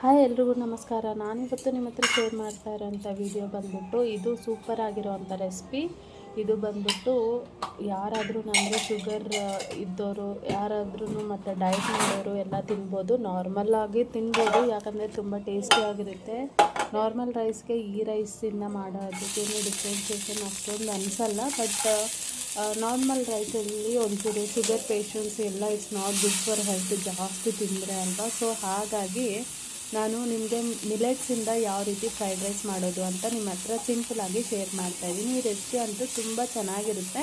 Hi ಎಲ್ರಿಗೂ ನಮಸ್ಕಾರ. ನಾನಿವತ್ತು ನಿಮ್ಮ ಹತ್ರ ಶೇರ್ ಮಾಡ್ತಾ ಇರೋಂಥ ವಿಡಿಯೋ ಬಂದ್ಬಿಟ್ಟು ಇದು ಸೂಪರ್ ಆಗಿರೋವಂಥ ರೆಸಿಪಿ. ಇದು ಬಂದ್ಬಿಟ್ಟು ಯಾರಾದರೂ ನಮಗೆ ಶುಗರ್ ಇದ್ದವರು ಯಾರಾದ್ರೂ ಮತ್ತು ಡಯಟ್ ಮಾಡೋರು ಎಲ್ಲ ತಿನ್ಬೋದು, ನಾರ್ಮಲ್ಲಾಗಿ ತಿನ್ಬೋದು. ಯಾಕಂದರೆ ತುಂಬ ಟೇಸ್ಟಿಯಾಗಿರುತ್ತೆ. ನಾರ್ಮಲ್ ರೈಸ್ಗೆ ಈ ರೈಸಿಂದ ಮಾಡೋದಕ್ಕೇನು ಡಿಫ್ರೆನ್ಸಿಯೇಷನ್ ಅಷ್ಟೊಂದು ಅನಿಸಲ್ಲ. ಬಟ್ ನಾರ್ಮಲ್ ರೈಸಲ್ಲಿ ಒಂಚೂರು ಶುಗರ್ ಪೇಷಂಟ್ಸ್ ಎಲ್ಲ it's not good for health ಜಾಸ್ತಿ ತಿಂದರೆ ಅಲ್ವಾ. ಸೊ ಹಾಗಾಗಿ ನಾನು ನಿಮಗೆ ಮಿಲೆಟ್ಸಿಂದ ಯಾವ ರೀತಿ ಫ್ರೈಡ್ ರೈಸ್ ಮಾಡೋದು ಅಂತ ನಿಮ್ಮ ಹತ್ರ ಸಿಂಪಲಾಗಿ ಶೇರ್ ಮಾಡ್ತಾಯಿದ್ದೀನಿ. ಈ ರೆಸಿಪಿ ಅಂತೂ ತುಂಬ ಚೆನ್ನಾಗಿರುತ್ತೆ,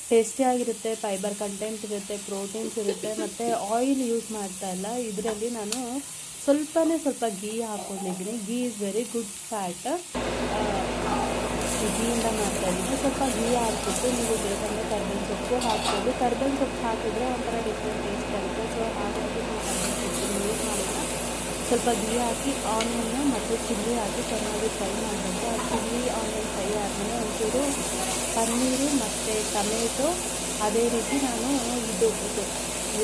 ಟೇಸ್ಟಿಯಾಗಿರುತ್ತೆ, ಫೈಬರ್ ಕಂಟೆಂಟ್ ಇರುತ್ತೆ, ಪ್ರೋಟೀನ್ಸ್ ಇರುತ್ತೆ, ಮತ್ತು ಆಯಿಲ್ ಯೂಸ್ ಮಾಡ್ತಾ ಇಲ್ಲ. ಇದರಲ್ಲಿ ನಾನು ಸ್ವಲ್ಪ ಗೀ ಹಾಕ್ಕೊಂಡಿದ್ದೀನಿ. Ghee is very good fat. ಗೀಯಿಂದ ಮಾಡ್ತಾಯಿದ್ದೀನಿ. ಸ್ವಲ್ಪ ಗೀ ಹಾಕ್ಬಿಟ್ಟು ನೀವು ಬೇಕಂದರೆ ಕರ್ಬೇವಿನ ಸೊಪ್ಪು ಹಾಕ್ಬೋದು. ಕರ್ಬೇವಿನ ಸೊಪ್ಪು ಹಾಕಿದ್ರೆ ಒಂಥರ ಡಿಫ್ರೆಂಟ್ ಟೇಸ್ಟ್ ಬರುತ್ತೆ. ಸೊ ಹಾಗಾಗಿ ನೀವು ಕರ್ಬೇವಿನ ಸೊಪ್ಪು ಯೂಸ್ ಮಾಡಿದ್ರೆ ಸ್ವಲ್ಪ ಗೀ ಹಾಕಿ ಆನಿಯನ್ನ ಮತ್ತು ಚಿಲ್ಲಿ ಹಾಕಿ ಚೆನ್ನಾಗಿ ಫ್ರೈ ಮಾಡಬೇಕು. ಆ ಚಿಲ್ಲಿ ಆನಿಯನ್ ಫ್ರೈ ಆದಮೇಲೆ ಒಂಚೂರು ಪನ್ನೀರು ಮತ್ತು ಟೊಮೆಟೊ, ಅದೇ ರೀತಿ ನಾನು ಇದು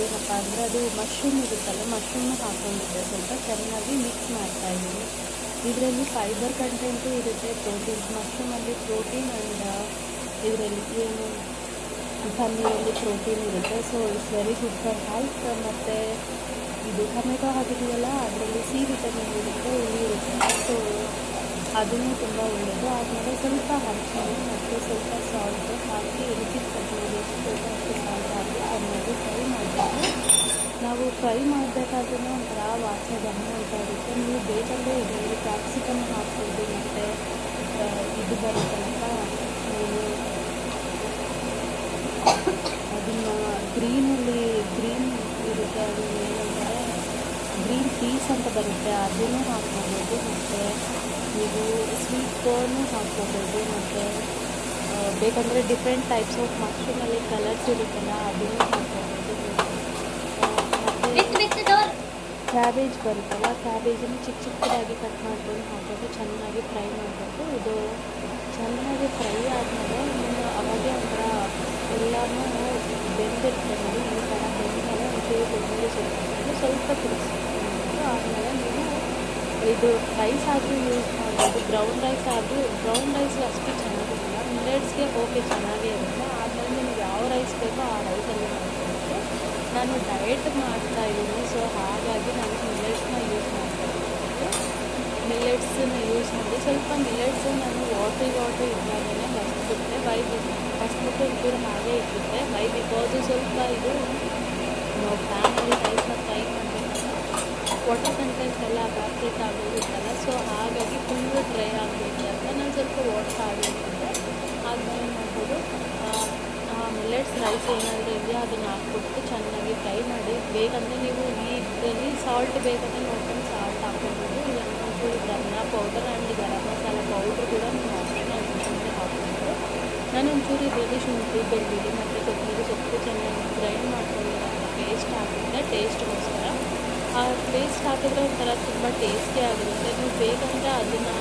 ಏನಪ್ಪ ಅಂದರೆ ಅದು ಮಶ್ರೂಮ್ ಇರುತ್ತಲ್ಲ, ಮಶ್ರೂಮ್ನ ಹಾಕ್ಕೊಂಡಿದ್ದೆ. ಸ್ವಲ್ಪ ಚೆನ್ನಾಗಿ ಮಿಕ್ಸ್ ಮಾಡ್ತಾಯಿದ್ದೀನಿ. ಇದರಲ್ಲಿ ಫೈಬರ್ ಕಂಟೆಂಟು ಇರುತ್ತೆ, ಪ್ರೋಟೀನ್ಸ್. ಮಶ್ರೂಮಲ್ಲಿ ಪ್ರೋಟೀನ್ ಆ್ಯಂಡ್ ಇದರಲ್ಲಿ ಏನು ಪನ್ನೀರಲ್ಲಿ ಪ್ರೋಟೀನ್ ಇರುತ್ತೆ. So it's very good for health. ಮತ್ತು ಇದು ಟೊಮೆಟೊ ಹಾಕಿದ್ದೀವಲ್ಲ, ಅದರಲ್ಲಿ ಸಿ ವಿಟಮಿನ್ ಇರುತ್ತೆ, ಹುಳಿ ಇರುತ್ತೆ. ಸೊ ಅದನ್ನು ತುಂಬ ಒಳ್ಳೆಯದು. ಆದಮೇಲೆ ಸ್ವಲ್ಪ ಅರಿಶಿನ ಮತ್ತು ಸ್ವಲ್ಪ ಸಾಲ್ಟ್ ಹಾಕಿ ರುಚಿಗೆ ತಕ್ಕಂತೆ ಸ್ವಲ್ಪ ಸಾಲ್ಟ್ ಹಾಕಿ ಚೆನ್ನಾಗಿ ಫ್ರೈ ಮಾಡಬೇಕು. ನಾವು ಫ್ರೈ ಮಾಡಬೇಕಾದ್ರೂ ಒಂಥರ ವಾಸನೆ ಗಮನ ಅಂತ ಇರುತ್ತೆ. ನೀವು ಬೇಕಂದರೆ ಇದರಲ್ಲಿ ಕ್ಯಾಪ್ಸಿಕಮ್ ಹಾಕ್ಬೋದು. ಮತ್ತು ಇದು ಬರುತ್ತಲ್ಲ ಅದನ್ನು ಗ್ರೀನ್ ಇರುತ್ತೆ, ಅದು ಏನಂದರೆ ಗ್ರೀನ್ ಪೀಸ್ ಅಂತ ಬರುತ್ತೆ, ಅದನ್ನು ಹಾಕ್ಕೋಬೋದು. ಮತ್ತು ನೀವು ಸ್ವೀಟ್ ಕಾರ್ನು ಹಾಕ್ಕೋಬೋದು. ಮತ್ತು ಬೇಕಂದರೆ ಡಿಫ್ರೆಂಟ್ ಟೈಪ್ಸ್ ಆಫ್ ಮಶ್ರೂಮಲ್ಲಿ ಕಲರ್ಸ್ ಇರುತ್ತಲ್ಲ, ಅದನ್ನು ಹಾಕ್ಕೋಬೋದು. ಮತ್ತು ಕ್ಯಾಬೇಜ್ ಬರುತ್ತಲ್ಲ, ಕ್ಯಾಬೇಜನ್ನು ಚಿಕ್ಕದಾಗಿ ಕಟ್ ಮಾಡ್ಕೊಂಡು ಹಾಕ್ಕೊಂಡು ಚೆನ್ನಾಗಿ ಫ್ರೈ ಮಾಡಬೇಕು. ಇದು ಚೆನ್ನಾಗಿ ಫ್ರೈ ಆದಮೇಲೆ ನೀವು ಅವಾಗೆ ಒಂಥರ ಎಲ್ಲನೂ ಬೆಂದಿರುತ್ತೆ ನೋಡಿ. ಈ ಥರ ಬೆಂದಮೇಲೆ ಒಂಚೂರು ಕೊತ್ತಂಬರಿ ಸೊಪ್ಪು ಸ್ವಲ್ಪ ತಿರುಗಿಸ್ಕೊಂಡು ಆದಮೇಲೆ ನೀವು ಇದು ರೈಸ್ ಆದರೂ ಯೂಸ್ ಮಾಡ್ಬೋದು. ಬ್ರೌನ್ ರೈಸ್ ಅಷ್ಟು ಚೆನ್ನಾಗಿರಲ್ಲ, ಮಿಲೆಟ್ಸ್ಗೆ ಓಕೆ ಚೆನ್ನಾಗೇ ಇರುತ್ತೆ. ಆದಮೇಲೆ ನಿಮ್ಗೆ ಯಾವ ರೈಸ್ ಬೇಕೋ ಆ ರೈಸಲ್ಲಿ ಮಾಡ್ಕೊಬೇಕು. ನಾನು ಡಯಟ್ ಮಾಡ್ತಾಯಿದ್ದೀನಿ, ಸೊ ಹಾಗಾಗಿ ನಾನು ಮಿಲೆಟ್ಸ್ನ ಯೂಸ್ ಮಾಡ್ತಾಯಿದ್ದೀನಿ. ಮಿಲೆಟ್ಸನ್ನ ಯೂಸ್ ಮಾಡಿ ಸ್ವಲ್ಪ ಮಿಲೆಟ್ಸು ನಾನು ವಾಟ್ರಿ ಇದ್ದಾಗಲೇ ಹಸ್ಬಿಟ್ಟು ಒಂಚೂರು ಹಾಗೆ ಇಟ್ಟಿದ್ದೆ. ಬಿಕಾಸ್ ಸ್ವಲ್ಪ ಇದು ನಾವು ಪ್ಯಾನಲ್ಲಿ ರೈಸ್ನ ಫ್ರೈ ಮಾಡಬೇಕಾದ್ರೆ ವಾಟರ್ ಕಂಟೆಂಟ್ ಎಲ್ಲ ಬ್ಯಾಕ್ರೇಟ್ ಆಗೋಗುತ್ತಲ್ಲ. ಸೊ ಹಾಗಾಗಿ ಫುಲ್ಲು ಡ್ರೈ ಆಗಬೇಕು ಅಂತ ನಾನು ಸ್ವಲ್ಪ ವಾಟರ್ ಹಾಕಿಟ್ಟಿದ್ದೆ. ಆದಮೇಲೆ ಏನು ಮಾಡ್ಬೋದು, ಮಿಲೆಟ್ಸ್ ರೈಸ್ ಏನಾದರೂ ಇದೆಯಾ ಅದನ್ನು ಹಾಕ್ಬಿಟ್ಟು ಚೆನ್ನಾಗಿ ಫ್ರೈ ಮಾಡಿ. ಬೇಕಂದರೆ ನೀವು ಈ ಇದರಲ್ಲಿ ಸಾಲ್ಟ್ ಬೇಕಂದರೆ ನೋಡ್ಕೊಂಡು ಸಾಲ್ಟ್ ಹಾಕ್ಕೊಬೋದು. ಇಲ್ಲ ಒಂಚೂರು dhaniya powder and garam masala powder ಕೂಡ ನೀವು ಆಪ್ಷನಲ್ ಅಂತಂದರೆ ಹಾಕ್ಬೋದು. ನಾನು ಒಂಚೂರು ಇದರಲ್ಲಿ ಶುಂಠಿ, ಬೆಳ್ಳುಳ್ಳಿ ಮತ್ತು ಕೊತ್ತಂಬರಿ ಸೊಪ್ಪು ಚೆನ್ನಾಗಿ ಗ್ರೈಂಡ್ ಮಾಡ್ಕೊಂಡಿರೋಂಥ ಪೇಸ್ಟ್ ಹಾಕಿದ್ರೆ ಟೇಸ್ಟ್ಗೋಸ್ಕರ. ಆ ಪೇಸ್ಟ್ ಹಾಕಿದ್ರೆ ಒಂಥರ ತುಂಬ ಟೇಸ್ಟಿ ಆಗಿರುತ್ತೆ. ನೀವು ಬೇಕಂದರೆ ಅದನ್ನು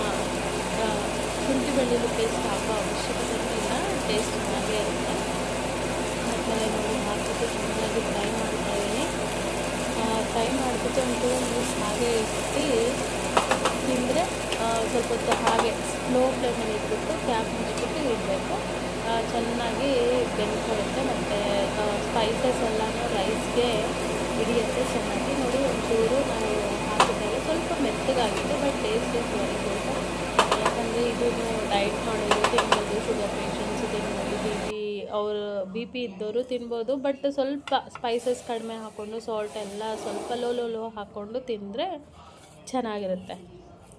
ಶುಂಠಿ ಬೆಳ್ಳುಳ್ಳಿ ಪೇಸ್ಟ್ ಹಾಕೋ ಅವಶ್ಯಕತೆ ಇಲ್ಲ, ಟೇಸ್ಟ್ ಚೆನ್ನಾಗೇ ಇರುತ್ತೆ. ಆಮೇಲೆ ನೋಡಿ ಹಾಕಿಬಿಟ್ಟು ಚೆನ್ನಾಗಿ ಫ್ರೈ ಮಾಡ್ತಾಯಿದ್ದೀನಿ. ಫ್ರೈ ಮಾಡಿಬಿಟ್ಟು ಒಂಚೂರು ಜ್ಯೂಸ್ ಹಾಗೆ ಇಟ್ಟು ತಿಂದರೆ ಸ್ವಲ್ಪ ಹೊತ್ತು ಹಾಗೆ ಸ್ಲೋ ಫ್ಲೇಮಲ್ಲಿ ಇಟ್ಬಿಟ್ಟು ಕ್ಯಾಪ್ ಮುಚ್ಚಿಬಿಟ್ಟು ಇಡಬೇಕು. ಚೆನ್ನಾಗಿ ಬೆಂದ್ಕೊಳ್ಳುತ್ತೆ ಮತ್ತು ಸ್ಪೈಸಸ್ ಎಲ್ಲನೂ ರೈಸ್ಗೆ ಹಿಡಿಯುತ್ತೆ ಚೆನ್ನಾಗಿ. ನೋಡಿ ಒಂಚೂರು ನಾನು ಹಾಕಿದಾಗ ಸ್ವಲ್ಪ ಮೆತ್ತಗಾಗಿದೆ, but taste is very good. ಯಾಕಂದರೆ ಇದನ್ನು ಡಯಟ್ ಮಾಡೋದು ತಿನ್ಬೋದು, ಶುಗರ್ ಪೇಷಂಟ್ಸು ತಿನ್ಬೋದು, ಬಿ ಪಿ ಇದ್ದವರು ತಿನ್ಬೋದು. ಬಟ್ ಸ್ವಲ್ಪ ಸ್ಪೈಸಸ್ ಕಡಿಮೆ ಹಾಕ್ಕೊಂಡು ಸಾಲ್ಟ್ ಎಲ್ಲ ಸ್ವಲ್ಪ ಲೋ ಹಾಕ್ಕೊಂಡು ತಿಂದರೆ ಚೆನ್ನಾಗಿರುತ್ತೆ.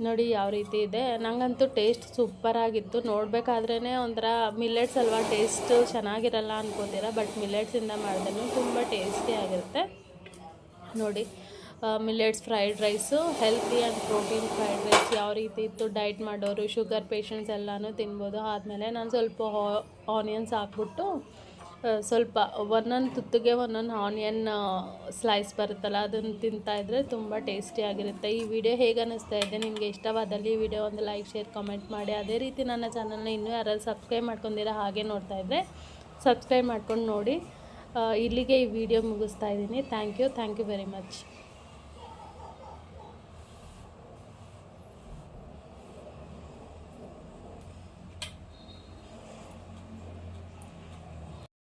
ನೋಡಿ ಯಾವ ರೀತಿ ಇದೆ. ನನಗಂತೂ ಟೇಸ್ಟ್ ಸೂಪರಾಗಿತ್ತು. ನೋಡಬೇಕಾದ್ರೇ ಒಂಥರ ಮಿಲೆಟ್ಸ್ ಅಲ್ವಾ, ಟೇಸ್ಟು ಚೆನ್ನಾಗಿರಲ್ಲ ಅನ್ಕೋತೀರ, ಬಟ್ ಮಿಲೆಟ್ಸಿಂದ ಮಾಡಿದ್ರೂ ತುಂಬ ಟೇಸ್ಟಿಯಾಗಿರುತ್ತೆ. ನೋಡಿ millets fried rice healthy and protein fried rice ಯಾವ ರೀತಿ ಇತ್ತು. ಡಯಟ್ ಮಾಡೋರು, ಶುಗರ್ ಪೇಷಂಟ್ಸ್ ಎಲ್ಲನೂ ತಿನ್ಬೋದು. ಆದಮೇಲೆ ನಾನು ಸ್ವಲ್ಪ ಆನಿಯನ್ಸ್ ಹಾಕ್ಬಿಟ್ಟು ಸ್ವಲ್ಪ ಒಂದೊಂದು ತುತ್ತಿಗೆ ಒಂದೊಂದು ಆನಿಯನ್ ಸ್ಲೈಸ್ ಬರುತ್ತಲ್ಲ, ಅದನ್ನು ತಿಂತಾಯಿದ್ರೆ ತುಂಬ ಟೇಸ್ಟಿಯಾಗಿರುತ್ತೆ. ಈ ವಿಡಿಯೋ ಹೇಗೆ ಅನ್ನಿಸ್ತಾ ಇದೆ, ನಿಮಗೆ ಇಷ್ಟವಾದಲ್ಲಿ ಈ ವಿಡಿಯೋ ಒಂದು ಲೈಕ್, ಶೇರ್, ಕಮೆಂಟ್ ಮಾಡಿ. ಅದೇ ರೀತಿ ನನ್ನ ಚಾನಲ್ನ ಇನ್ನೂ ಯಾರಾದ್ರು ಸಬ್ಸ್ಕ್ರೈಬ್ ಮಾಡ್ಕೊಂಡಿರ ಹಾಗೆ ನೋಡ್ತಾಯಿದ್ರೆ ಸಬ್ಸ್ಕ್ರೈಬ್ ಮಾಡ್ಕೊಂಡು ನೋಡಿ. ಇಲ್ಲಿಗೆ ಈ ವಿಡಿಯೋ ಮುಗಿಸ್ತಾ ಇದ್ದೀನಿ. Thank you very much.